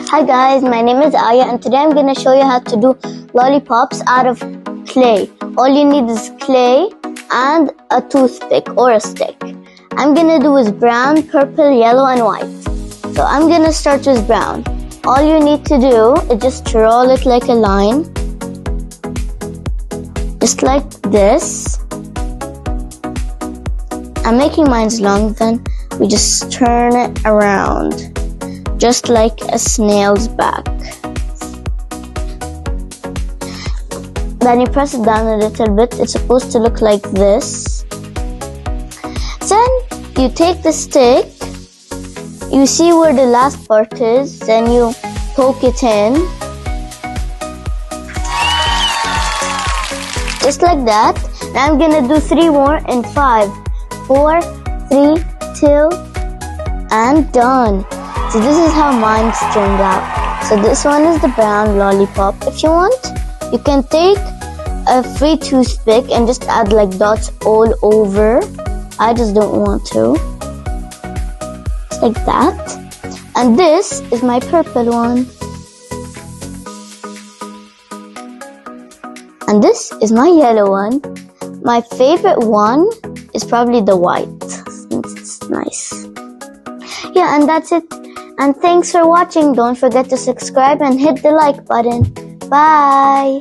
Hi guys, my name is Aya and today I'm going to show you how to do lollipops out of clay. All you need is clay and a toothpick or a stick. I'm going to do is brown, purple, yellow and white. So I'm going to start with brown. All you need to do is just roll it like a line. Just like this. I'm making mine long, then we just turn it around. Just like a snail's back. Then you press it down a little bit. It's supposed to look like this. Then you take the stick. You see where the last part is. Then you poke it in. Just like that. Now I'm gonna do 3 more in 5, 4, 3, 2, and done. So this is how mine turned out. So this one is the brown lollipop. If you want, you can take a free toothpick and just add like dots all over. I just don't want to. It's like that. And this is my purple one. And this is my yellow one. My favorite one is probably the white, since it's nice. Yeah, and that's it. And thanks for watching. Don't forget to subscribe and hit the like button. Bye!